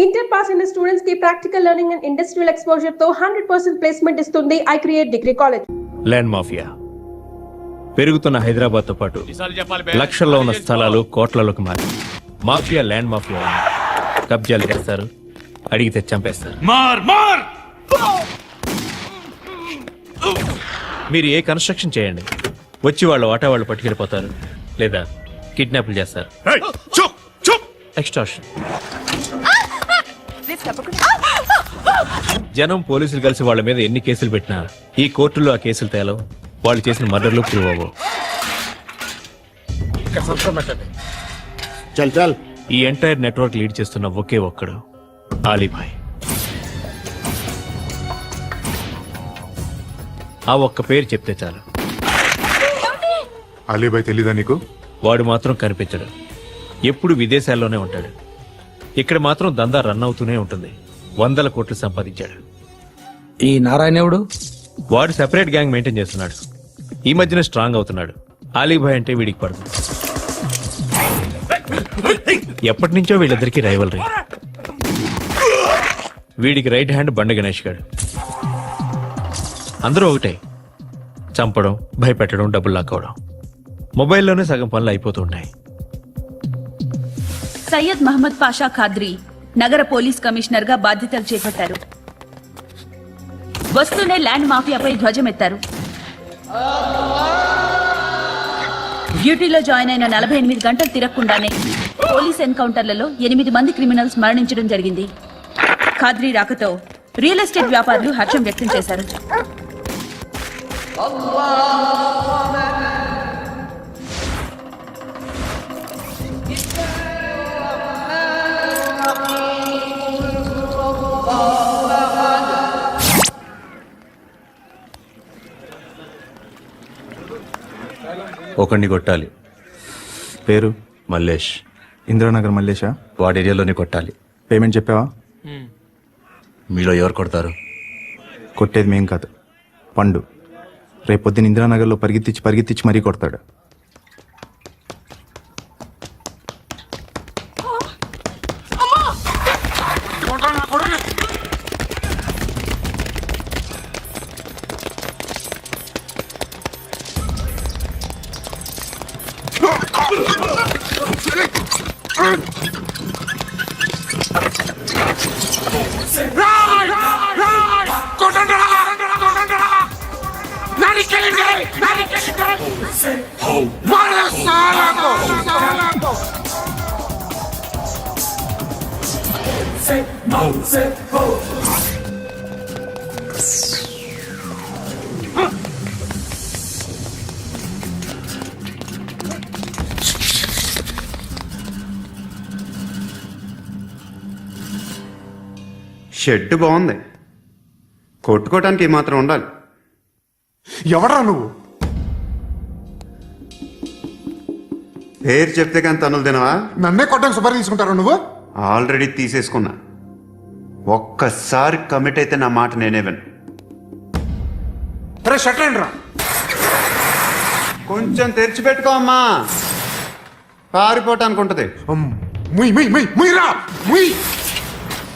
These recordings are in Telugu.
ఇంటర్ పాస్ అయిన స్టూడెంట్స్ కి practical learning and industrial exposure తో 100% ప్లేస్మెంట్ ఇస్తుంది I create degree college. Land mafia పెరుగుతున్న హైదరాబాద్ తో పాటు లక్షల్లో ఉన్న స్థలాలు కోట్లలోకి మారి మాఫియా ల్యాండ్ మాఫియా కబ్జాలు చేస్తారు, అడిగితే చంపేస్తారు. మీరు ఏ కన్స్ట్రక్షన్ చేయండి, వచ్చి వాళ్ళ వాటా వాళ్ళు పట్టుకెళ్ళిపోతారు, లేదా కిడ్నాప్లు చేస్తారు. ఎక్స్టార్షన్. జనం పోలీసులు కలిసి వాళ్ళ మీద ఎన్ని కేసులు పెట్టినా ఈ కోర్టులో ఆ కేసులు తేలవు, వాళ్ళు చేసిన మర్డర్లు ప్రూవ్ అవ్వవు. ఈ ఎంటైర్ నెట్వర్క్ లీడ్ చేస్తున్న ఒకే ఒక్కడు ఆలీభాయ్. ఆ ఒక్క పేరు చెప్తే చాలు. అలీభాయ్ తెలీదా నీకు? వాడు మాత్రం కనిపించడు, ఎప్పుడు విదేశాల్లోనే ఉంటాడు. ఇక్కడ మాత్రం దందా రన్ అవుతూనే ఉంటుంది. 100 కోట్లు సంపాదించాడు. ఈ నారాయణవుడు వాడు సెపరేట్ గ్యాంగ్ మెయింటైన్ చేస్తున్నాడు. ఈ మధ్యన స్ట్రాంగ్ అవుతున్నాడు. ఆలీభాయ్ అంటే వీడికి పడదు. ఎప్పటి నుంచో వీళ్ళిద్దరికి రైవలరీ. వీడికి రైట్ హ్యాండ్ బండ గణేష్ గాడు. అందరూ ఒకటే, చంపడం, భయపెట్టడం, డబ్బులు లాక్కోవడం. మొబైల్లోనే సగం పనులు అయిపోతూ ఉంటాయి. సయ్యద్ మహమ్మద్ పాషా ఖాద్రీ నగర పోలీస్ కమిషనర్ గా బాధ్యతలు చేపట్టారు. వస్తూనే ల్యాండ్ మాఫియాపై ధ్వజమెత్తారు. డ్యూటీలో జాయిన్ అయిన 48 గంటలు తిరగకుండానే పోలీస్ ఎన్కౌంటర్లలో 8 మంది క్రిమినల్స్ మరణించడం జరిగింది. ఖాద్రీ రాకతో రియల్ ఎస్టేట్ వ్యాపారులు హర్షం వ్యక్తం చేశారు. ఒకడిని కొట్టాలి. పేరు? మల్లేష్. ఇందిరానగర్ మల్లేషా? వాడి ఏరియాలోనే కొట్టాలి. పేమెంట్ చెప్పావా? మీలో ఎవరు కొడతారు? కొట్టేది మేం కాదు, పండు. రేపొద్దున ఇందిరానగర్లో పరిగెత్తించి మరీ కొడతాడు. షెడ్ బాగుంది, కొట్టుకోవటానికి మాత్రం ఉండాలి. ఎవడా నువ్వు? పేరు చెప్తే కానీ తనులు తినవా? నన్నే కొట్టడానికి సుపారీ తీసుకుంటారా నువ్వు? ఆల్రెడీ తీసేసుకున్నా. ఒక్కసారి కమిట్ అయితే నా మాట నేనే విను. షట్లేండ్రా, కొంచెం తెరిచిపెట్టుకో అమ్మా, పారిపోవటానికి ఉంటుంది.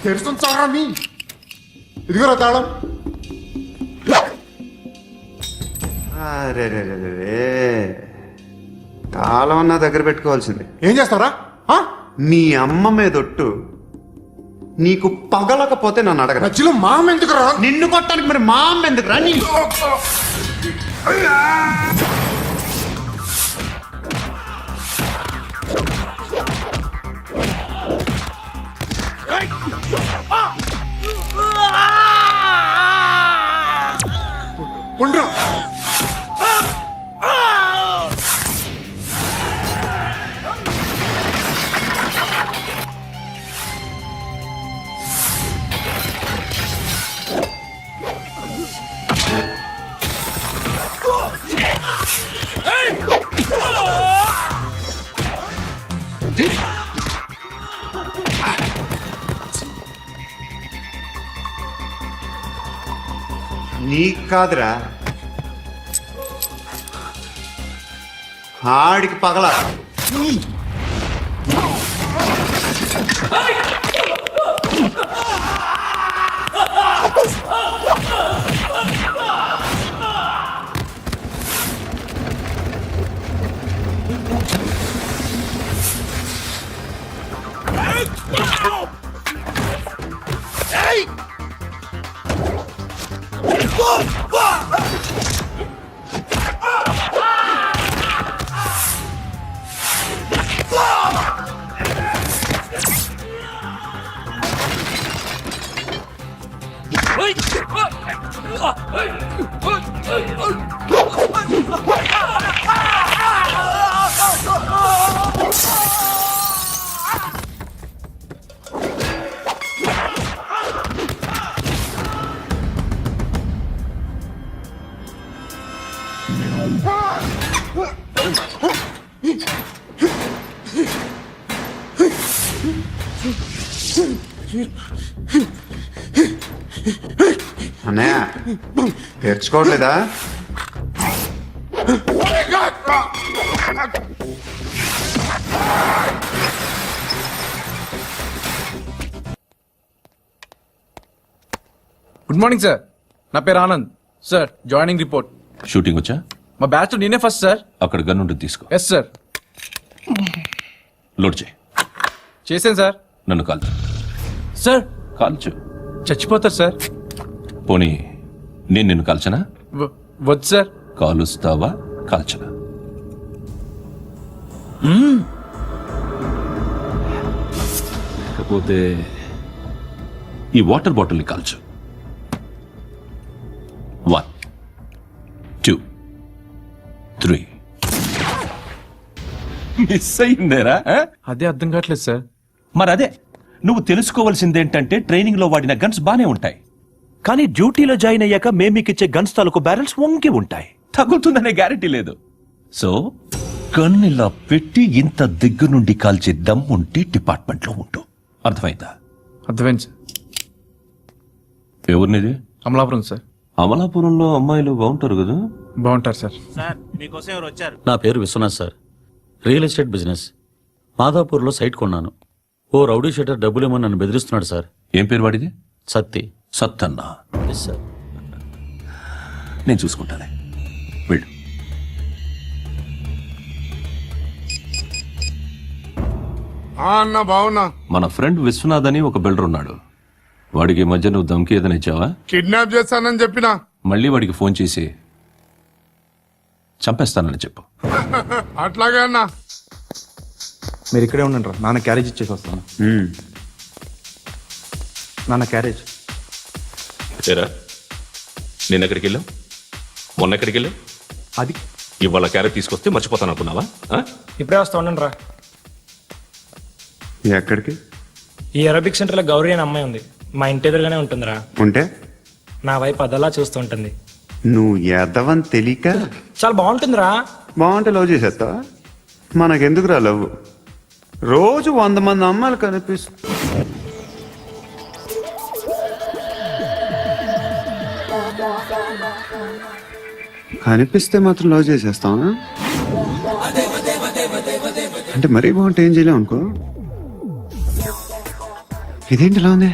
తెరుస్తుంచారా మీ? ఇదిగోరా తాళం. అరే తాళం నా దగ్గర పెట్టుకోవాల్సింది. ఏం చేస్తారా? నీ అమ్మ మీదొట్టు, నీకు పగలకపోతే నన్ను అడగ. నచ్చిలో మా అమ్మ ఎందుకురా? నిన్ను కొట్టడానికి మరి మా అమ్మ ఎందుకురా? నీ ఉండరా. నీకు కాదురా, ఆడికి పగల. అన్నయ్య తెరుచుకోవట్లేదా? గుడ్ మార్నింగ్ సార్, నా పేరు Anand sir. Joining report. Shooting వచ్చా? మా బ్యాచ్ నేనే ఫస్ట్ సార్. అక్కడ గన్ ఉంటుంది, తీసుకో. Yes sir. లోడ్ చేయి. చేశాను సార్. నన్ను కాల్చు. సార్ కాల్చు. చచ్చిపోతారు సార్. పోనీ నేను నిన్ను కాల్చనా? వద్దు సార్. కాలుస్తావా కాల్చనా? లేకపోతే ఈ వాటర్ బాటిల్ని కాల్చు. 1 2 3. మిస్ అయిందేరా? అదే అర్థం కావట్లేదు సార్. మరి అదే నువ్వు తెలుసుకోవాల్సిందేంటంటే ట్రైనింగ్ లో వాడిన గన్స్ బానే ఉంటాయి, కానీ డ్యూటీలో జాయిన్ అయ్యాక మేము మీకు ఇచ్చే గన్స్ తాలూకు బ్యారెల్స్ వంగి ఉంటాయి. తగులుతుందనే గ్యారెంటీ లేదు. సో గన్ ఇలా పెట్టి ఇంత దగ్గర నుండి కాల్చే దమ్ ఉంటే డిపార్ట్మెంట్ లో ఉంటూ. అర్థమైందా? అర్థమైంది సార్. ఎవరినిది? అమలాపురం సార్. అమలాపురంలో అమ్మాయిలు బాగుంటారు కదా? బాగుంటారు సార్. నా పేరు Viswanath sir. Real estate business. మాధాపూర్లో సైట్ కొన్నాను. ఓ రౌడీ షెటర్ డబ్బులేమో నన్ను బెదిరిస్తున్నాడు సార్. ఏం పేరు వాడిది? సత్తి. సత్తన్నా? Yes sir. నేను చూసుకుంటానే, వెళ్ళు. అన్న బావున్నా. మన ఫ్రెండ్ విశ్వనాథ్ అని ఒక బిల్డర్ ఉన్నాడు. వాడికి ఈ మధ్య నువ్వు దమ్కి ఏదైనా ఇచ్చావా? కిడ్నాప్ చేస్తానని చెప్పినా. మళ్ళీ వాడికి ఫోన్ చేసి చంపేస్తానని చెప్పు. అట్లాగే అన్నా. మీరు ఇక్కడే ఉండండి రా, నాన్న క్యారేజ్ ఇచ్చేసి వస్తాను. నాన్న క్యారేజ్. నేను ఎక్కడికి వెళ్ళావు? మొన్న ఎక్కడికి వెళ్ళావు? అది ఇవాళ క్యారెట్ తీసుకొస్తే మర్చిపోతాను అనుకున్నావా? ఇప్పుడే వస్తా ఉండండి రా. ఎక్కడికి? ఈ అరబిక్ సెంటర్లో గౌరీ అనే అమ్మాయి ఉంది. మా ఇంటి ఎదురుగానే ఉంటుందిరా. ఉంటే నా వైపు అదలా చూస్తూ ఉంటుంది. నువ్వు ఎదవని తెలియక చాలా బాగుంటుందిరా. బాగుంటే లవ్ చేసేస్తావా? మనకెందుకురా లవ్? రోజు 100 మంది అమ్మాయిలు కనిపిస్తే మాత్రం లవ్ చేసేస్తావా? అంటే మరీ బాగుంటే ఏం చేయలేం అనుకో. ఇదేంటి ఇలా ఉంది?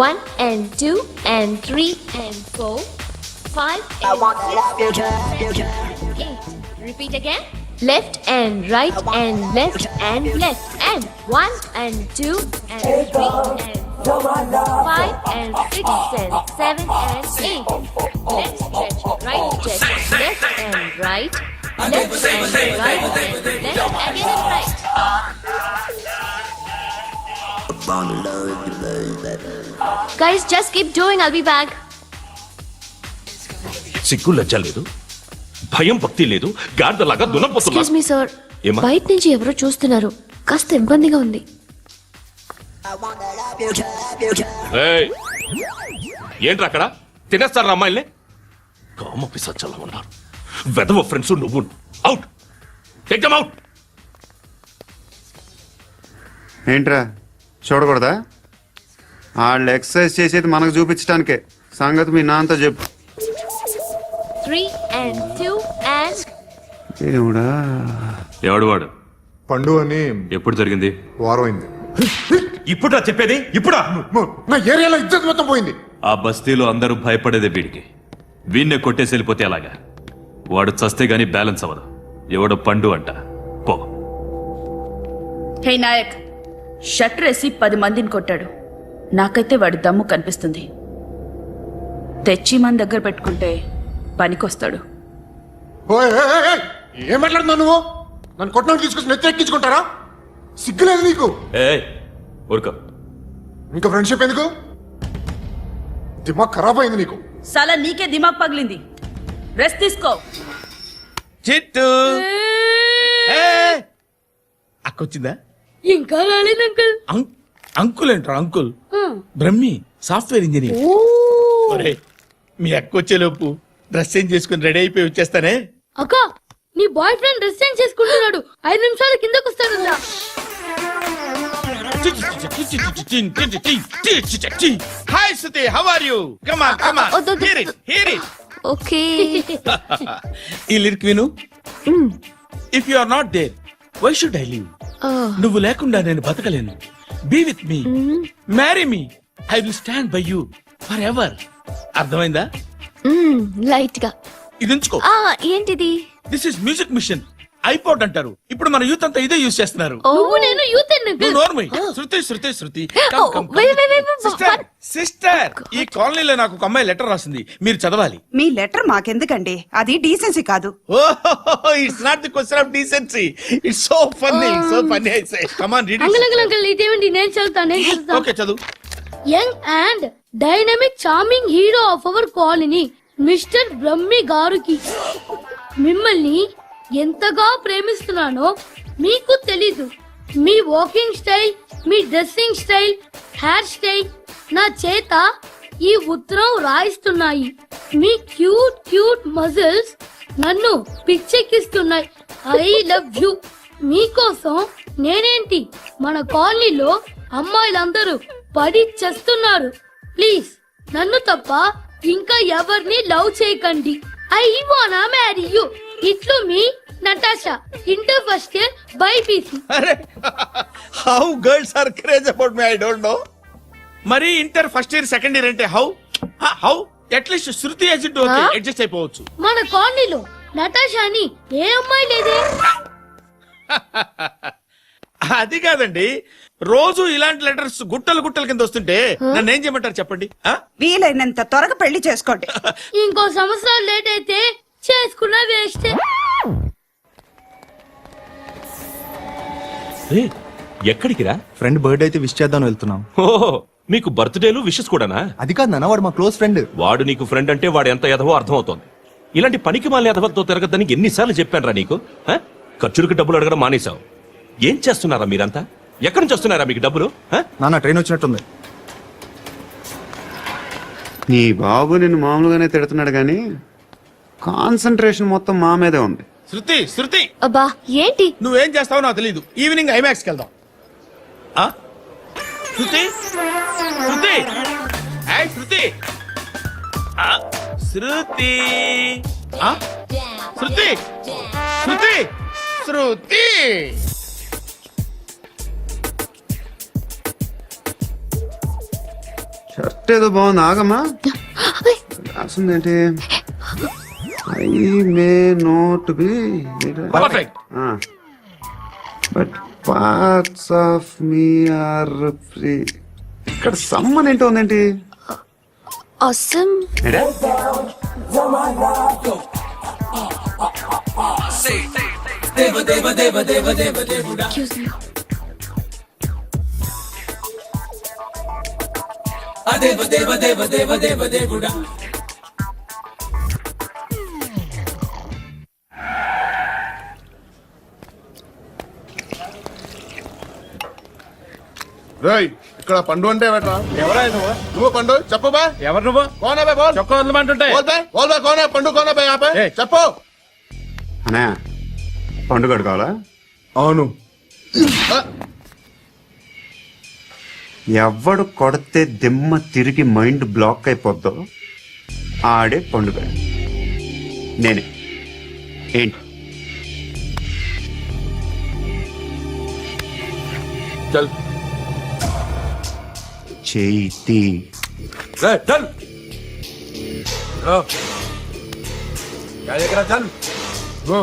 One and 2 and 3 and 4, 5 and 8. Repeat again. Left and right and left and left and 1 and 2 and 3 and 5 and 6 and 7 and 8. Left stretch, right stretch, left and right, left and right and left again and right. Guys, just keep doing. I'll be back. సిగ్గు లజ్జ లేదు, భయం భక్తి లేదు, గాడిదలాగా దున్నపోతున్నా. Excuse me, sir. ఏమ్మా? బయట నుంచి ఎవరో చూస్తున్నారు. కాస్త ఇబ్బందిగా ఉంది. ఏయ్, ఏంట్రా అక్కడ? తినేస్తారా అమ్మాయిల్ని? కామ పిశాచాలా ఉన్నారు. వెదవ ఫ్రెండ్స్ నువ్వు. Out, take them out. ఏంట్రా చూడకూడదా? వాళ్ళు ఎక్సర్సైజ్ చేసేది మనకు చూపించడానికే. సంగతి మీ నాన్నతో చెప్పు. 3 and 2 and దేవుడా. ఎవడు వాడు? పండు అని ఎప్పుడు జరిగింది? వారం అయింది. ఇప్పుడా చెప్పేది? ఇప్పుడా? నా ఏరియాలో ఇజ్జత్ మొత్తం పోయింది. ఆ బస్తీలో అందరూ భయపడేదే వీడికి. వీణ్ణే కొట్టేసి వెళ్ళిపోతే అలాగా? వాడు చస్తే గానీ బ్యాలెన్స్ అవ్వదు. ఎవడో పండు అంట. పో. హే నాయక్, షట్టర్ వేసి 10 మందిని కొట్టాడు. నాకైతే వాడి దమ్ము కనిపిస్తుంది. తెచ్చి మన దగ్గర పెట్టుకుంటే పనికొస్తాడు. ఓయ్, ఏయ్, ఏయ్, ఏయ్, ఏం మాట్లాడుతున్నావు నువ్వు? నన్ను కొట్టడానికి తీసుకొచ్చి నెత్తెక్కించుకుంటారా? సిగ్గులేదు నీకు? ఏ ఊరుకో. ఇంకా ఫ్రెండ్షిప్ ఎందుకు? దిమాగ్ ఖరాబ్ అయింది నీకు. సలా నీకే దిమాగ్ పగిలింది. రెస్ట్ తీసుకో. చిట్టు అక్కొచ్చిందా? ఇంకా రాలేదు అంకుల్. అంకుల్ ఏంట్రా అంకుల్? Brahmi software engineer. ఒరేయ్, మీ అక్కొచ్చేలోపు డ్రెస్ చేంజ్ చేసుకుని రెడీ అయిపోయి వచ్చేస్తానే. అక్క నీ బాయ్ ఫ్రెండ్ డ్రెస్ చేంజ్ చేసుకుంటున్నాడు. 5 నిమిషాలు కిందకు వస్తాడు. Hi Suti, how are you? Come on come on, hear it hear it. Okay. ఈ లిరిక్ విను. If you are not there why should I live? నువ్వు లేకుండా నేను బతకలేను. Be with me, marry me, I will stand by you forever. అర్థమైందా? లైట్ గా. ఇది ఉంచుకో. ఏంటిది? This is music machine. IPod అంటారు. ఇప్పుడు మన యూత్ అంతా ఇదే యూజ్ చేస్తున్నారు. నువ్వు నేను యూత్ నువ్వు నోర్మై. శృతి శృతి శృతి. సిస్టర్, ఈ కాలనీలో నాకు ఒక అమ్మాయి లెటర్ రాసింది, మీరు చదవాలి. మీ లెటర్ మాకెందుకండి? అది డీసెన్సీ కాదు. It's not the question of decency. It's so funny, so funny. I say come on read uncle uncle uncle ఇదేంటి? నేను చదువుతాను. ఓకే చదువు. Young and dynamic charming hero of our colony mister Brahmi గారికి మిమ్మల్ని ఎంతగా ప్రేమిస్తున్నానో మీకు తెలీదు. మీ వాకింగ్ స్టైల్, మీ డ్రెస్సింగ్ స్టైల్, హెయిర్ స్టైల్ నా చేత ఈ ఉత్తరం రాయిస్తున్నాయి. మీ క్యూట్ క్యూట్ మజిల్స్ నన్ను పిచ్చెక్కిస్తున్నాయి. I love you. మీకోసం నేనేంటి, మన కాలనీలో అమ్మాయిలందరూ పడి చేస్తున్నారు. ప్లీజ్ నన్ను తప్ప ఇంకా ఎవరిని లవ్ చేయకండి. ఐ వానా మ్యారీ యు. ఇట్లు మీ Natasha, inter first year BiPC. అరే, how girls are craze about me I don't know. మరి inter first year second year అంటే how how at least Shruthi agent okay adjust అయిపోవచ్చు. మన కాలనీలో నటాషా అని ఏ అమ్మాయి లేదే. అది కాదండి, రోజు ఇలాంటి లెటర్స్ గుట్టలు గుట్టల కింద వస్తుంటే నన్ను ఏం చేయమంటారు చెప్పండి? వీలైనంత త్వరగా పెళ్లి చేసుకోండి. ఇంకో సంవత్సరాలు లేట్ అయితే చేసుకున్నా వేస్టే. ఎక్కడికి రా? ఫ్రెండ్ బర్త్డే అయితే విష్ చేద్దాం వెళ్తున్నాం. ఓహో, మీకు బర్త్డేలు విషెస్ కూడానా? అది కాదు నాన్న, వాడు మా క్లోజ్ ఫ్రెండ్. వాడు నీకు ఫ్రెండ్ అంటే వాడు ఎంత ఎదవో అర్థమవుతోంది. ఇలాంటి పనికి మాలిన ఎదవతో తిరగద్దని ఎన్నిసార్లు చెప్పానురా నీకు? ఖర్చులకు డబ్బులు అడగడం మానేశావు. ఏం చేస్తున్నారా మీరంతా? ఎక్కడి నుంచి వస్తున్నారా మీకు డబ్బులు? నాన్న ట్రైన్ వచ్చినట్టుంది. నీ బాబు నిన్ను మామూలుగానే తిడుతున్నాడు కానీ కాన్సన్ట్రేషన్ మొత్తం మా మీదే ఉంది. శృతి శృతి, అబ్బా ఏంటి? నువ్వేం చేస్తావో నాకు తెలీదు. ఈవినింగ్ ఐమాక్స్కి వెళ్దాం. శృతి శృతి, ఏయ్ శృతి, శృతి శృతి శృతి శృతి. షర్ట్ ఏదో బాగుంది, ఆగమ్మా. రాసిందేంటి? I may not be perfect. But parts of me are free. ఇక్కడ సమ్మన్ ఏంటో ఉందేంటి? awesome. Excuse me. రేయ్, ఇక్కడ పండు అంటే ఎవరా? ఎవరా నువ్వు? నువ్వు పండు చెప్పు బా. ఎవరు నువ్వు? కోనా బే బోల్. చొక్కా వదలమంటుంటే బోల్ బే బోల్ బే కోనా పండు కోనా బే ఆపే ఏయ్. చెప్పు. అనే పండుగ కావాలా? అవును. ఎవడు కొడితే దిమ్మ తిరిగి మైండ్ బ్లాక్ అయిపోద్దో ఆడే పండుగ. నేనే. ఏంటి? చల్ చేతి చల్. చల్ గో.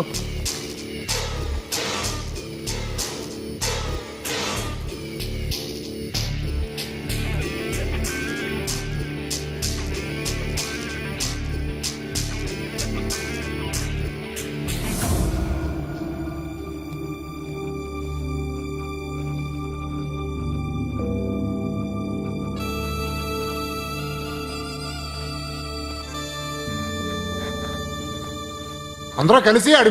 అందరూ కలిసి ఆడి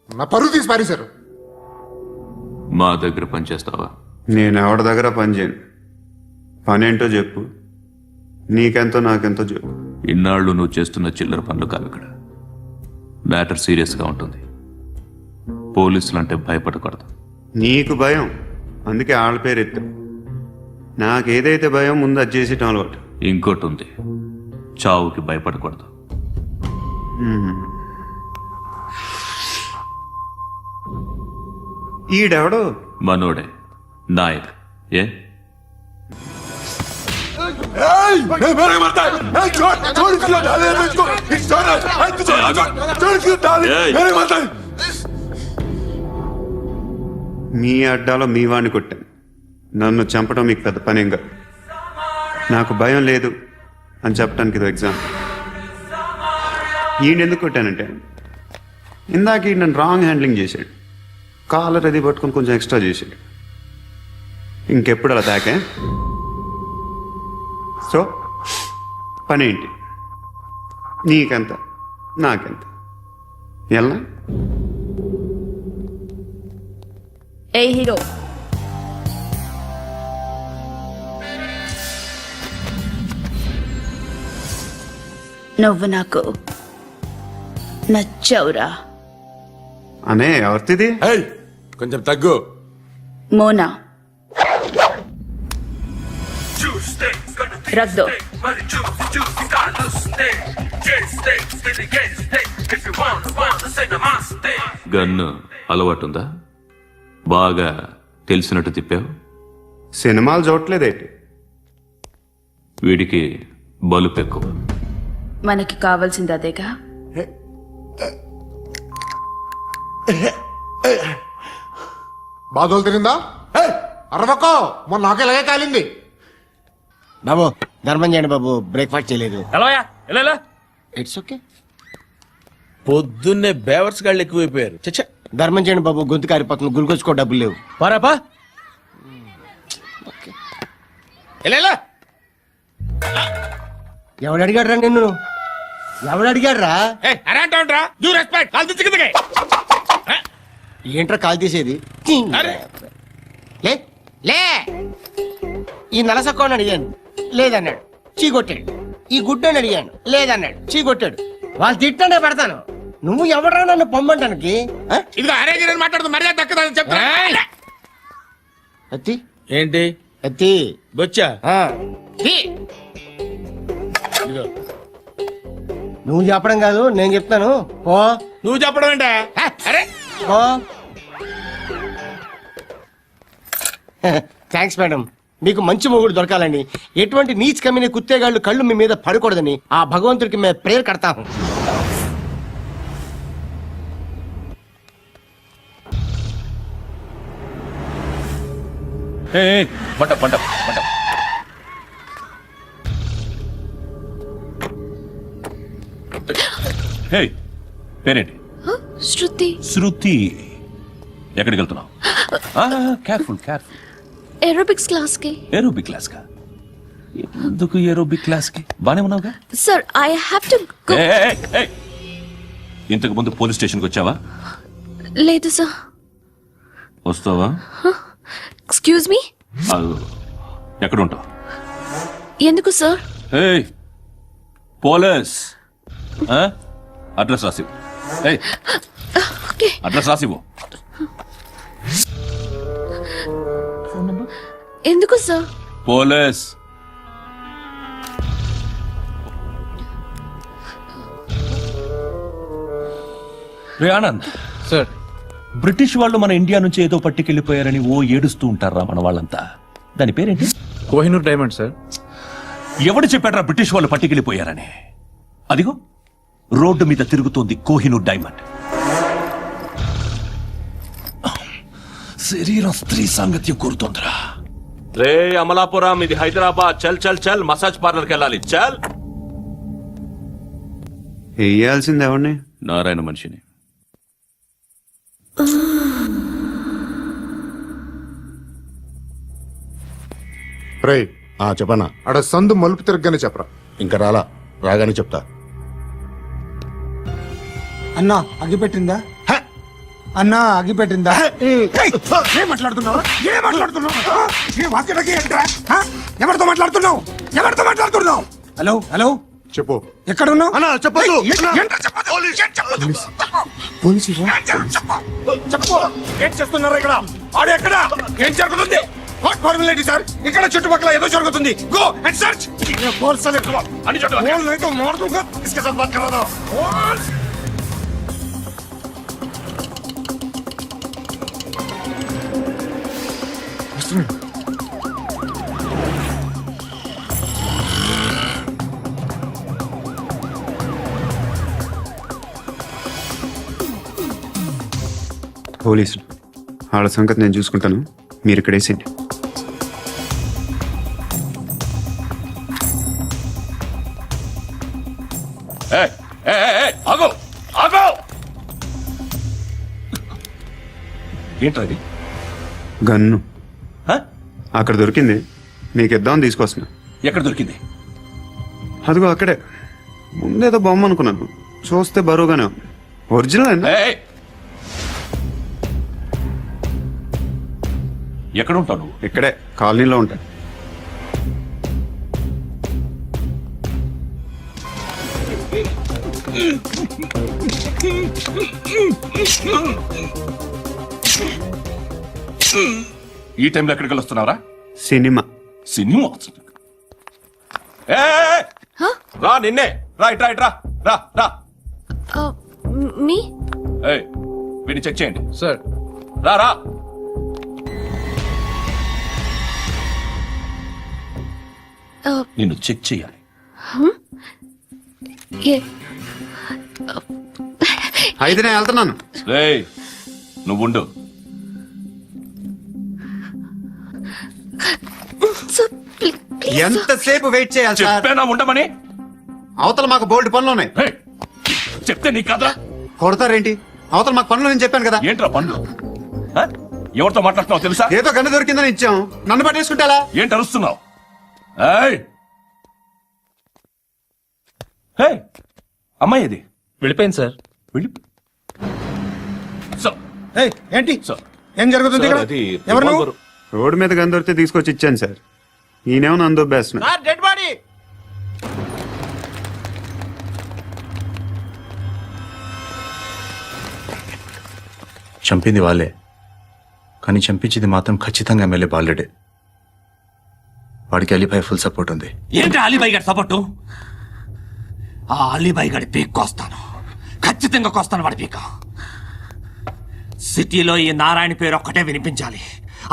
నా పరువు తీసి పారేశారు. మా దగ్గర పనిచేస్తావా? నేను ఎవరి దగ్గర పని చేయను. పనేంటో చెప్పు, నీకెంతో నాకెంతో చెప్పు. ఇన్నాళ్ళు నువ్వు చేస్తున్న చిల్లర పనులు కావు ఇక్కడ. మ్యాటర్ సీరియస్గా ఉంటుంది. పోలీసులు అంటే భయపడకూడదు. నీకు భయం, అందుకే ఆళ్ళ పేరు ఎత్తావు. నాకేదైతే భయం ముందు అది చేసేటం అలవాటు. ఇంకోటి ఉంది, చావుకి భయపడకూడదు. ఈడెవడో మనోడే నాయక్. ఏ మీ అడ్డాలో మీ వాణ్ణి కొట్టాను. నన్ను చంపడం మీకు పెద్ద పనేంగా. నాకు భయం లేదు అని చెప్పడానికి ఇది ఎగ్జాంపుల్. ఈయనెందుకు కొట్టానంటే ఇందాక ఈ నన్ను రాంగ్ హ్యాండ్లింగ్ చేశాడు. కాలర్ అది పట్టుకొని కొంచెం ఎక్స్ట్రా చేశాడు. ఇంకెప్పుడు అలా తాకే. సో పనేంటి? నీకెంత నాకెంత ఎలా? ఏ హీరో, నువ్వు నాకు నచ్చవురా. అనే ఎవరిది? కొంచెం తగ్గు. మోనా రగ్దో. గన్ను అలవాటుందా? బాగా తెలిసినట్టు తిప్పావు. సినిమాలు చూడట్లేదేంటి? వీడికి బలుపు ఎక్కువ. మనకి కావాల్సింది అదేగా. బాధలు తిరిందా? అరవకో, మొన్న నాకు ఇలాగే కాలింది. బాబు ధర్మం చేయండి బాబు, బ్రేక్ఫాస్ట్ చేయలేదు. It's okay. పొద్దున్నే బేవర్స్ గాళ్ళు ఎక్కువైపోయారు. చచ్చా, ధర్మం చేయండి బాబు, గొంతు కారిపోతుంది, గురికొచ్చుకో డబ్బులు లేవు. పారాపా. ఎవడు అడిగాడు రా నిన్ను? ఎవడు అడిగాడు రా? ఏంట్రా కాల్ తీసేది? లే లే. ఈ నలసక్కని అడిగాను, లేదన్నాడు, చీ కొట్టాడు. ఈ గుడ్డని అడిగాను, లేదన్నాడు, చీ కొట్టాడు. వాళ్ళు తిట్టనే పెడతాను. నువ్వు ఎవడరా నన్ను పొమ్మంటానికి? అత్తి ఏంటి అత్తి బొచ్చా? నువ్వు చెప్పడం కాదు, నేను చెప్తాను. ఓ నువ్వు చెప్పడం ఏంటా? అరే ఓ థ్యాంక్స్ మేడం. మీకు మంచి మొగుడు దొరకాలని, ఎటువంటి నీచ్ కమ్మిన కుత్తేగాళ్ళు కళ్ళు మీ మీద పడకూడదని ఆ భగవంతుడికి మేము ప్రేయర్ కడతాము. పేరేంటి? శృతి. శృతి. ఎక్కడికి వెళ్తున్నావు? Careful careful. ఏరోబిక్స్ క్లాస్ కి. ఏరోబిక్ క్లాస్ కా? ఎందుకు ఏరోబిక్ క్లాస్ కి? బానే ఉన్నావుగా? Sir I have to go. ఇంతకు ముందు పోలీస్ స్టేషన్కి వచ్చావా? లేదు సార్. వస్తావా? Excuse me. ఎక్కడ ఉంటావు? ఎందుకు సార్? పోలీస్ అడ్రస్ రాసివ్వు. అడ్రస్ రాసివ్వు. ఎందుకు సార్? పోలీస్. రే ఆనంద్ సార్, బ్రిటిష్ వాళ్ళు మన ఇండియా నుంచి ఏదో పట్టుకెళ్ళిపోయారని ఓ ఏడుస్తూ ఉంటారా మన వాళ్ళంతా? దాని పేరేంటి? Kohinoor diamond sir. ఎవడు చెప్పాడ్రా బ్రిటిష్ వాళ్ళు పట్టుకెళ్ళిపోయారని? అదిగో రోడ్డు మీద తిరుగుతోంది కోహినూర్ డైమండ్. శరీరం స్త్రీ సాంగత్యం కోరుతోందిరా. రే అమలాపురం, ఇది హైదరాబాద్. చల్ చల్ చల్, మసాజ్ పార్లర్కి వెళ్ళాలి. చల్. వేయాల్సింది ఎవరిని? నారాయణ మనిషిని. రే చెప్పనా? ఆడ సందు మలుపు తిరగగానే చెప్పరా. ఇంకా రాలా, రాగానే చెప్తా. అన్నా అగిపెట్టిందా అన్నా అగిపెట్టిందా ఏం మాట్లాడుతున్నావు ఏం మాట్లాడుతున్నావు ఏ వాక్యలకి ఏంట్రా ఎవరితో మాట్లాడుతున్నావు ఎవరితో మాట్లాడుతున్నావు హలో హలో చెప్పు ఎక్కడ ఉన్నావు అన్నా చెప్పదు పోలీసు చెప్పు ఏం చేస్తున్నారు ఇక్కడ ఆడు ఎక్కడ ఏం జరుగుతుంది వాట్ ఫార్మాలిటీ సార్ ఇక్కడ చుట్టుపక్కల ఏదో జరుగుతుంది గో అండ్ సర్చ్ ఫోర్స్ అని చెప్పు మారుతుంగా इसके साथ बात कर रहा था పోలీసులు వాళ్ళ సంగతి నేను చూసుకుంటాను, మీరు ఇక్కడ వేసేయండి. ఆగో ఆగో ఏంటది? గన్ను అక్కడ దొరికింది, మీకు ఇద్దామని తీసుకొస్తున్నా. ఎక్కడ దొరికింది? అదిగో అక్కడే. ముందేదో బొమ్మ అనుకున్నాను, చూస్తే బరువుగానే ఉంది. ఒరిజినల్ అండి. ఎక్కడ ఉంటావు నువ్వు? ఇక్కడే కాలనీలో ఉంటా. ఈ టైంలో ఎక్కడికి వస్తున్నారా? సినిమా. సినిమా రా, నిన్నే రా, ఇట్రా ఇట్రా, రా రా. మీ వీడిని చెక్ చేయండి సార్. రా రా. నిన్ను చెక్ చేయాలి. అయితే నేను వెళ్తున్నాను. నువ్వుండు. ఎంతసేపు వెయిట్ చేయాలి సార్? చెప్పేనా ఉండమని? అవతల మాకు బోల్డ్ పనులు ఉన్నాయి. చెప్తే నీకు కదా కొడతారేంటి? అవతల మాకు పనులు నేను చెప్పాను కదా. ఏంట్రా పనులు? ఎవరితో మాట్లాడుతున్నావు తెలుసా? ఏదో గన్ను దొరికిందని ఇచ్చాం, నన్ను పట్టేసుకుంటా. ఏంటి అరుస్తున్నావు? అమ్మాయి ఇది వెళ్ళిపోయింది సార్. ఏంటి ఏం జరుగుతుంది ఇక్కడ? ఎవరు నువ్వు? రోడ్డు మీద గన్ను దొరికితే తీసుకొచ్చి ఇచ్చాను సార్. ఈయనేమో నన్ను దొబ్బేస్తున్నా. Dead body. చంపింది వాళ్ళే, కానీ చంపించింది మాత్రం ఖచ్చితంగా ఎమ్మెల్యే బాలుడే. వాడికి అలీబాయ్ ఫుల్ సపోర్ట్ ఉంది. ఏంటి అలీబాయ్ గారి సపోర్టు? ఆ అలీబాయ్ గారి పీక్ కోస్తాను, ఖచ్చితంగా కోస్తాను వాడి పీక. సిటీలో ఈ నారాయణ పేరు ఒక్కటే వినిపించాలి.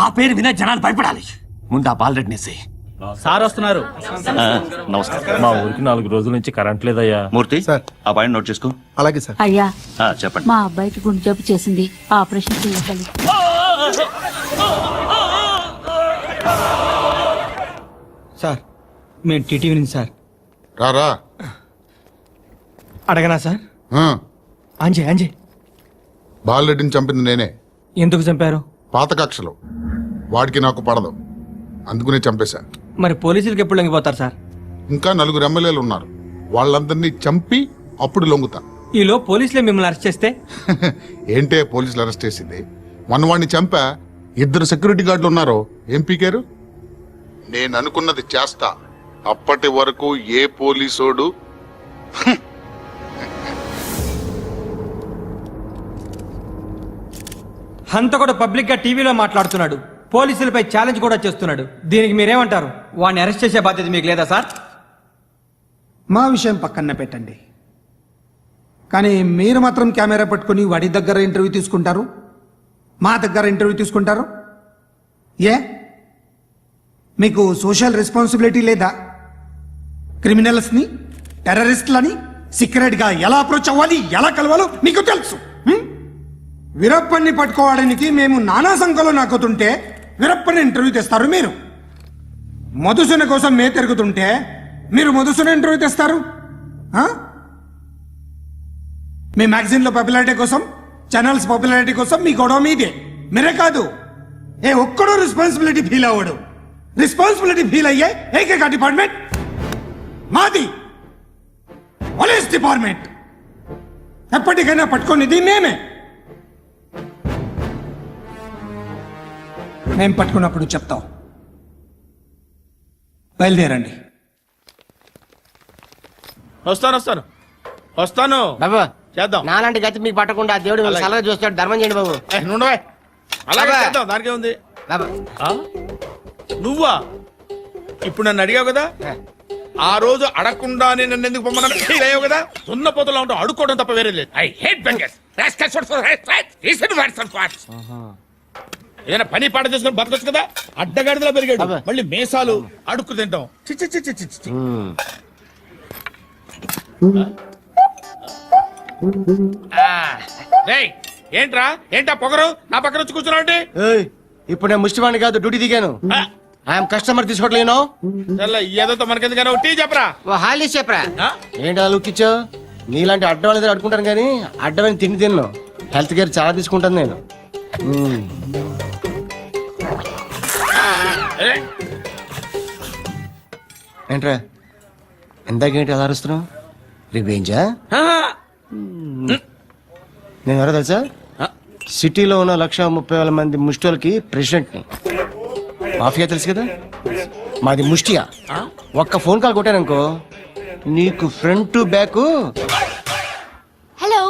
ఆ పేరు వినే జనాలు భయపడాలి. ముందు ఆ బాలరెడ్డినేసి. సార్ వస్తున్నారు. నమస్కారం. మా ఊరికి 4 రోజుల నుంచి కరెంట్ లేదయ్యా. మూర్తి సార్, ఆ పాయింట్ నోట్ చేసుకో. అలాగే సార్. అయ్యా చెప్పండి. మా అబ్బాయికి గుండె జబ్బు చేసింది, ఆపరేషన్ చేయాలి. సార్ మేము టీటీవీ నుంచి సార్. రారా. అడగనా సార్? అంజయ్ అంజయ్ బాలరెడ్డిని చంపింది నేనే. ఎందుకు చంపారు? పాత కక్షలు, వాడికి నాకు పడదు, అందుకునే చంపేశా. మరి పోలీసులకి ఎప్పుడు లొంగిపోతారు సార్? ఇంకా 4 ఎమ్మెల్యేలు ఉన్నారు, వాళ్ళందరినీ చంపి అప్పుడు లొంగుతా. ఈలో పోలీసులే మిమ్మల్ని అరెస్ట్ చేస్తే? ఏంటే పోలీసులు అరెస్ట్ చేసింది? వాడిని చంపా, 2 సెక్యూరిటీ గార్డులు ఉన్నారు, ఏం పీకారు? నేను అనుకున్నది చేస్తా. అప్పటి వరకు ఏ పోలీసోడు అంత కూడా పబ్లిక్ గా టీవీలో మాట్లాడుతున్నాడు, పోలీసులపై ఛాలెంజ్ కూడా చేస్తున్నాడు. దీనికి మీరేమంటారు? వాడిని అరెస్ట్ చేసే బాధ్యత మీకు లేదా సార్? మా విషయం పక్కన పెట్టండి, కానీ మీరు మాత్రం కెమెరా పట్టుకుని వాడి దగ్గర ఇంటర్వ్యూ తీసుకుంటారు, మా దగ్గర ఇంటర్వ్యూ తీసుకుంటారు. ఏ మీకు సోషల్ రెస్పాన్సిబిలిటీ లేదా? క్రిమినల్స్ని, టెర్రరిస్టులని సీక్రెట్గా ఎలా అప్రోచ్ అవ్వాలి, ఎలా కలవాలో మీకు తెలుసు. వీరప్పన్ని పట్టుకోవడానికి మేము నానా సంఖ్యలో నాకుతుంటే వీరప్పని ఇంటర్వ్యూ తెస్తారు మీరు. మధుసూన కోసం మే తిరుగుతుంటే మీరు మధుసూన ఇంటర్వ్యూ తెస్తారు. మీ మ్యాగజైన్లో పాపులారిటీ కోసం, ఛానల్స్ పాపులారిటీ కోసం మీ గొడవ మీదే. మీరే కాదు, ఏ ఒక్కడో రెస్పాన్సిబిలిటీ ఫీల్ అవ్వడు. రెస్పాన్సిబిలిటీ ఫీల్ అయ్యే ఏకైక డిపార్ట్మెంట్ మాది, పోలీస్ డిపార్ట్మెంట్. ఎప్పటికైనా పట్టుకునేది మేమే. మేం పట్టుకున్నప్పుడు చెప్తాం. బయలుదేరండి. వస్తాను బాబు చేద్దాం. నాలాంటి గతి మీకు పట్టకుండా దేవుడు మిమ్మల్ని సలహా చూస్తాడు. ధర్మం చేయండి బాబు. నుండవే అలాగే బాబా. చేద్దాం, దానికే ఉంది. బాబు నువ్వా ఇప్పుడు నన్ను అడిగావు కదా, ఆ రోజు అడగకుండానే నన్ను ఎందుకు పొమ్మన్నా ఫీల్ అయ్యావు కదా. ఉన్న పోతలో ఉంటావు, అడుక్కోవడం తప్ప వేరే లేదు. I hate bangers. ఏదైనా పని పాట చేసుకుని బతకొచ్చు కదా. అడ్డగాడిదలా పెరిగాడు, అబ్బా. మళ్ళీ మేసాలు అడుక్కు తింటాం. చి చి చి చి చి చి. రేయ్, ఏంటా పొగరు నా పక్కన వచ్చి కూర్చున్నావు అంటే? ఏయ్, ఇప్పుడు నేను ముష్టివాణి కాదు, డ్యూటీ దిగాను. ఐఎమ్ కస్టమర్ తీసుకోవట్లేను. ఏదో మనకెందుకైనా టీ చెప్పరా. హాలీస్ చెప్పరా. ఆ? ఏంటి అలా లుక్కిచ్చావు? నీలాంటి అడ్డం దగ్గర అడుకుంటాను కానీ అడ్డమైన తిండి తిన్ను. హెల్త్ కేర్ చాలా తీసుకుంటాను నేను. ఏ? ఏంట్రా ఇందాకేంటి అలా అరుస్తున్నావు? రివేంజా? నేను ఎవరో తెలుసా? సిటీలో ఉన్న 130,000 మంది ముష్టిలకి ప్రెసిడెంట్ని. మాఫియా తెలుసు కదా, మాది ముష్టియా. ఒక్క ఫోన్ కాల్ కొట్టాననుకో నీకు ఫ్రంట్ టు బ్యాక్. హలో.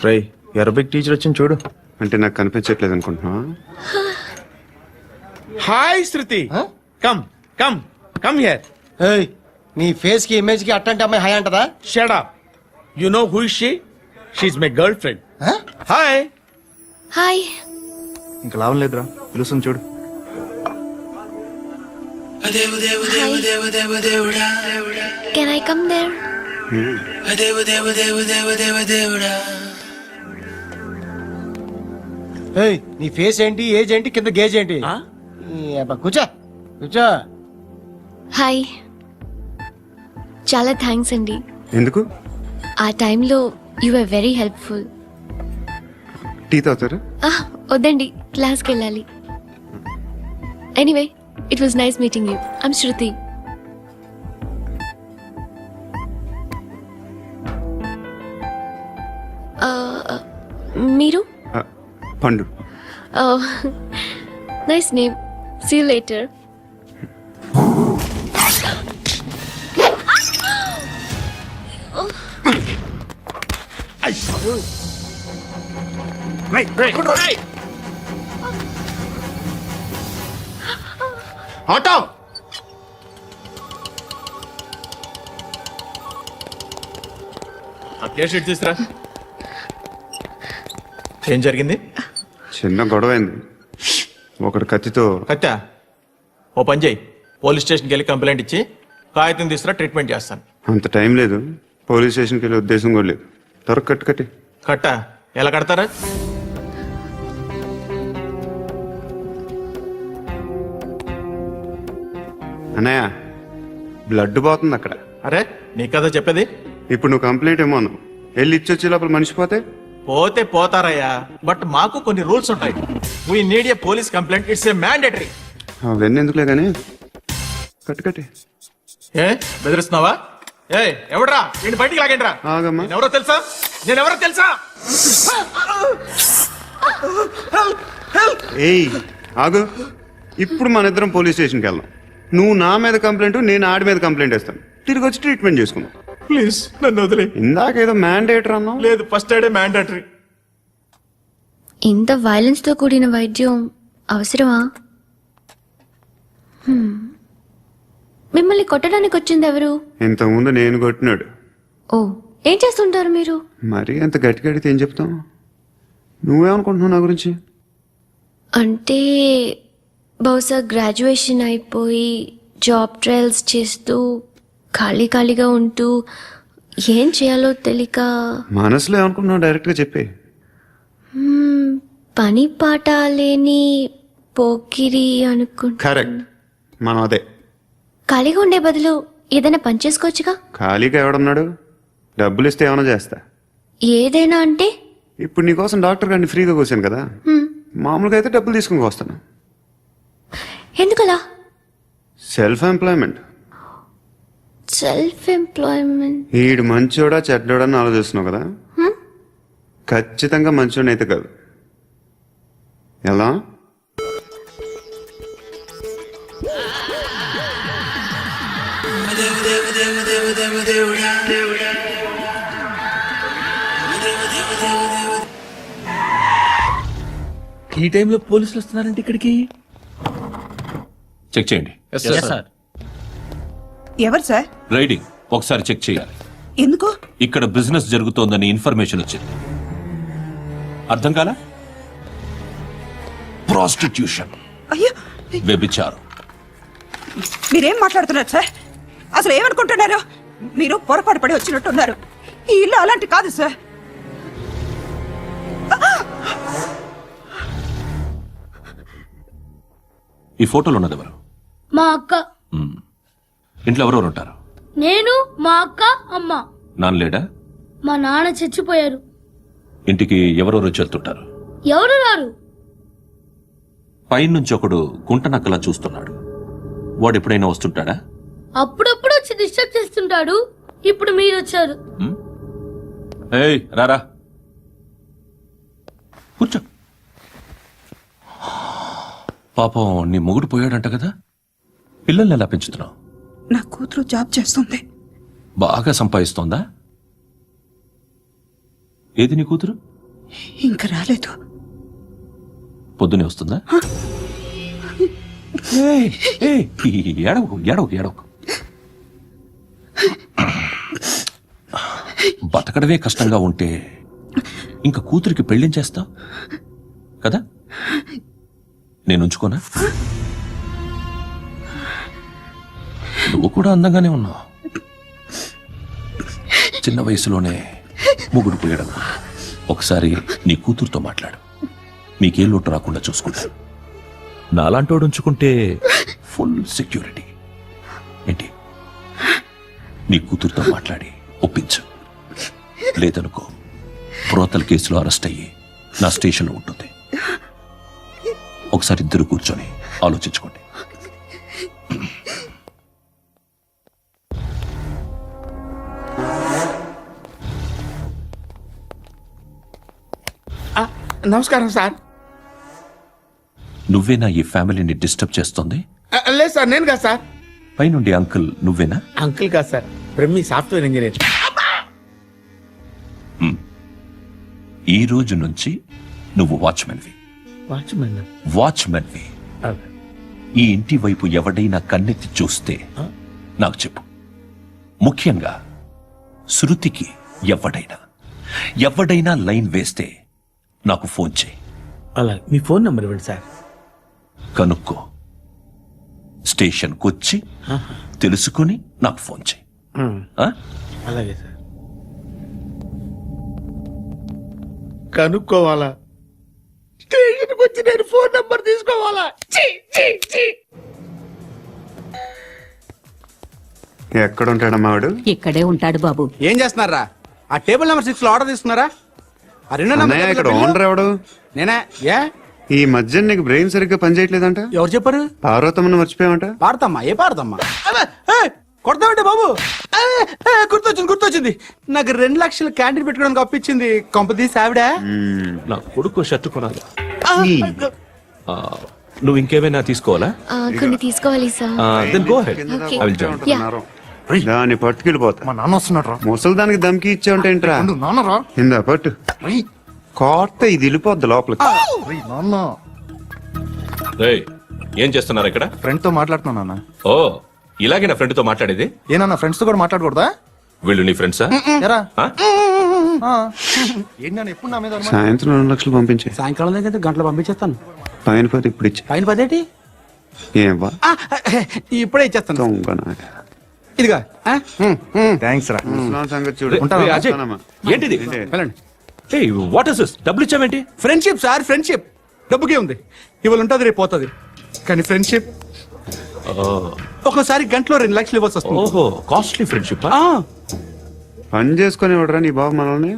రై అరబిక్ టీచర్ వచ్చింది చూడు. అంటే నాకు కనిపించట్లేదు అనుకుంటున్నా. Hi Shruti, come come come here. ఏయ్, నీ ఫేస్ కి ఇమేజ్ కి అట్టంటే అమ్మాయి హై అంటదా? Shut up. You know who is she? She is my girlfriend. Hi. Hi. ఇంకా లాభం లేదురా, పిలుస్తుంది చూడు. Can I come there? ఏయ్, నీ ఫేస్ ఏంటి, ఏజ్ ఏంటి, కింద గేజ్ ఏంటి? ఈ అబ్బా, కూర్చో కూర్చో. హాయ్. చాలా థ్యాంక్స్ అండి. ఎందుకు? ఆ టైంలో you are very helpful. Tea తాగుతారా? వద్దండి, క్లాస్కి వెళ్ళాలి. Anyway, it was nice meeting you. I'm Shruti. మీరు? Pandu. Nice name. See you later. Auto. ఆ కేసు షీట్ తీసురా. ఏం జరిగింది? చిన్న గొడవ అయింది. ఒకడు కత్తితో. కట్టా, ఓ పని చేయి, పోలీస్ స్టేషన్కి వెళ్ళి కంప్లైంట్ ఇచ్చి కాగితం తీసుకురా, ట్రీట్మెంట్ చేస్తాను. అంత టైం లేదు, పోలీస్ స్టేషన్కి వెళ్ళే ఉద్దేశం కూడా లేదు. త్వరగా కట్టి. కట్టా ఎలా కడతారా? అన్నయ్య, బ్లడ్ పోతుంది అక్కడ. అరే నీ కదా చెప్పేది. ఇప్పుడు నువ్వు కంప్లైంట్ ఏమో అన్నావు. వెళ్ళి ఇచ్చొచ్చే లోపల మనిషి పోతే పోతే పోతారయ్యా, బట్ మాకు కొన్ని రూల్స్ ఉంటాయి. We need a police complaint, it's a mandatory. అవన్నీ ఎందుకులే కానీ కట్టి. ఏ బెదిరిస్తున్నావా? ఏ ఎవడ్రా వీడిని బయటికి లాగండిరా. ఆగమ్మా. ఎవరో తెలుసా? నేనెవరో తెలుసా? ఏయ్ ఆగు. ఇప్పుడు మన ఇద్దరం పోలీస్ స్టేషన్కి వెళ్దాం. నువ్వు నా మీద కంప్లైంట్, నేను ఆడి మీద కంప్లైంట్ వేస్తాను. తిరిగి వచ్చి ట్రీట్మెంట్ చేసుకుందాం. ప్లీజ్ నన్ను వదిలే. ఇందాక ఏదో మ్యాండేటర్ అన్నావు. లేదు, ఫస్ట్ ఎయిడే మ్యాండేటరీ. ఇంత వైలెన్స్ తో కూడిన వైద్యం అవసరమా? మిమ్మల్ని కొట్టడానికి వచ్చింది ఎవరు? ఇంతకుముందు నేను కొట్టినాడు. ఓ, ఏం చేస్తుంటారు మీరు? మరి అంత గట్టిగా అడిగితే ఏం చెప్తావు? నువ్వేమనుకుంటున్నావు నా గురించి? అంటే బహుశా గ్రాడ్యుయేషన్ అయిపోయి జాబ్ ట్రయల్స్ చేస్తూ ఖాళీగా ఉంటూ ఏం చేయాలో తెలియక. మనసులో ఏమనుకుంటున్నావు డైరెక్ట్గా చెప్పే. పని పాట లేని పోకిరి అనుకుంటా. కరెక్ట్, మనం అదే. ఖాళీగా ఉండే బదులు ఏదైనా పని చేసుకోవచ్చుగా. ఖాళీగా ఎవడన్నాడు? డబ్బులు ఇస్తే ఏమైనా చేస్తా. ఏదైనా అంటే? ఇప్పుడు నీకోసం డాక్టర్ గారిని ఫ్రీగా కూర్చాను కదా, మామూలుగా అయితే డబ్బులు తీసుకుని వస్తాను. ఎందుకలా? Self employment. Self employment. ఈడు మంచోడా చెడ్డోడా అని ఆలోచిస్తున్నావు కదా, ఖచ్చితంగా మంచోడని అయితే కాదు. ఎలా? ఈ టైంలో పోలీసులు వస్తున్నారంటే ఇక్కడికి. చెక్ చేయండి. ఎవరు సార్? రైడింగ్ ఒకసారి చెక్ చేయాలి. ఎందుకు? ఇక్కడ బిజినెస్ జరుగుతోందని ఇన్ఫర్మేషన్ వచ్చింది. అర్థం కాలా? ప్రాస్టిట్యూషన్, అయ్యో, వ్యభిచారం. మీరేం మాట్లాడుతున్నారు సార్? అసలు ఏమనుకుంటున్నారు? మీరు పొరపాటు పడి వచ్చినట్టున్నారు. ఈ ఇల్లు అలాంటి కాదు సార్. ఈ ఫోటోలో ఉన్నది ఎవరు? మా అక్క. ఇంట్లో ఎవరెవరు ఉంటారు? నేను, మా అక్క, అమ్మ. నాన్న లేడా? మా నాన్న చచ్చిపోయారు. ఇంటికి ఎవరెవరు వచ్చి వెళ్తుంటారు? ఎవరు రారు. పైనుంచి ఒకడు గుంట నక్కలా చూస్తున్నాడు. వాడు ఎప్పుడైనా వస్తుంటాడా? అప్పుడప్పుడు వచ్చి డిస్టర్బ్ చేస్తుంటాడు. ఇప్పుడు మీరు వచ్చారు. ఏయ్ రారా, కూర్చో. పాపం నీ మొగుడు పోయాడంట కదా, పిల్లల్ని ఎలా పెంచుతున్నావు? నా కూతురు జాబ్ చేస్తుంది. బాగా సంపాదిస్తోందా? ఏది నీ కూతురు? ఇంకా రాలేదు. పొద్దునే వస్తుందా? ఏయ్, ఏయ్, ఏడవకు ఏడవకు ఏడవకు. బతకడమే కష్టంగా ఉంటే ఇంకా కూతురికి పెళ్లించేస్తావు కదా? నేను ఉంచుకోనా? నువ్వు కూడా అందంగానే ఉన్నావు. చిన్న వయసులోనే ముగ్గురు పోయడం. ఒకసారి నీ కూతురుతో మాట్లాడు, మీకే లోటు రాకుండా చూసుకుంటాను. నాలాంటోడు ఉంచుకుంటే ఫుల్ సెక్యూరిటీ. ఏంటి? నీ కూతురుతో మాట్లాడి ఒప్పించు. లేదనుకో, ప్రోతల కేసులో అరెస్ట్ అయ్యి నా స్టేషన్లో ఉంటుంది. ఒకసారి ఇద్దరు కూర్చొని ఆలోచించుకోండి. నమస్కారం సార్. నువ్వేనా ఈ ఫ్యామిలీని డిస్టర్బ్ చేస్తుంది? లేదు సార్, నేను కాదు సార్. పైనుండి అంకుల్ నువ్వేనా? అంకుల్ కాదు సార్, బ్రహ్మి సాఫ్ట్వేర్ ఇంజనీర్. ఈ రోజు నుంచి నువ్వు వాచ్మెన్వి. వాచ్మెన్వి. ఈ ఇంటి వైపు ఎవడైనా కన్నెత్తి చూస్తే నాకు చెప్పు. ముఖ్యంగా శృతికి ఎవడైనా లైన్ వేస్తే నాకు ఫోన్ చేయి. అలా మీ ఫోన్ నంబర్ ఇవ్వండి సార్. కనుక్కో, స్టేషన్కి వచ్చి తెలుసుకుని నాకు ఫోన్ చేయి. అలాగే సార్. కనుక్కోవాలా? స్టేషన్కి వచ్చి నేను ఫోన్ నంబర్ తీసుకోవాలా? ఎక్కడ ఉంటాడమ్మా వాడు? ఇక్కడే ఉంటాడు బాబు. ఏం చేస్తున్నారా? ఆ టేబుల్ నెంబర్ 6 లో ఆర్డర్ తీసుకున్నారా? ఆ రెండో అన్నయ్య, ఇక్కడ ఓనర్ ఎవడు? నేనే. ఏ ఈ మధ్య నీకు బ్రెయిన్ సరిగ్గా పనిచేయట్లేదంట. ఎవరు చెప్పారు? పార్వతమ్మను మర్చిపోయామంట. పాడతామ్మా? ఏ పాడతామ్మా? కొడతామంటే బాబు. గుర్తొచ్చింది. నాకు 2 లక్షలు క్యాంటీన్ పెట్టుకోవడానికి అప్పించింది కొంపదీసి ఆవిడ. నా కొడుకు షర్టు కొనాలి. నువ్వు ఇంకేమైనా తీసుకోవాలా? కొన్ని తీసుకోవాలి sir. Then go ahead. I will join. దాన్ని పట్టుకెళ్ళిపోతా. మా నాన్న వస్తున్నాడు రా. ముసలి దానికి దమ్కి ఇచ్చావుంటే ఏంట్రా? నాన్న రా. ఇందా పట్టు. కోర్త ఇది వెళ్ళిపోద్ది లోపలికి. నాన్న ఏయ్, ఏం చేస్తున్నారు ఇక్కడ? ఫ్రెండ్ తో మాట్లాడుతున్నా నాన్న. ఓ, ఇలాగే నా ఫ్రెండ్ తో మాట్లాడేది? ఏనా ఫ్రెండ్స్ తో కూడా మాట్లాడకూడదా? వీళ్ళు నీ ఫ్రెండ్సా? ఎరా ఏంటి ఎప్పుడు నా మీద అనుమానం? సాయంత్రం 2 లక్షలు పంపించే. సాయంకాలం దగ్గర గంటలు పంపించేస్తాను. పైన పోతే ఇప్పుడు ఇచ్చే. పైన పదేటి? ఏం వా ఇప్పుడే ఇచ్చేస్తాను. దొంగ నాయ. ఇదిగా థ్యాంక్స్ రా. ముసలాం సంగతి చూడు. ఏయ్, అజయ్, ఏంటిది? వెళ్ళండి. ఏయ్, వాట్ ఇస్ దిస్? డబ్బులు ఇచ్చావేంటి? Friendship sir, friendship. డబ్బుకే ఉంది, ఇవాళ ఉంటుంది రేపు పోతుంది. కానీ ఫ్రెండ్షిప్ ఒక్కోసారి గంటలో 2 లక్షలు ఇవ్వాల్సి వస్తుంది. ఓహో, కాస్ట్లీ ఫ్రెండ్షిప్. పని చేసుకొని ఇవ్వడరా నీ బాబు మనల్ని?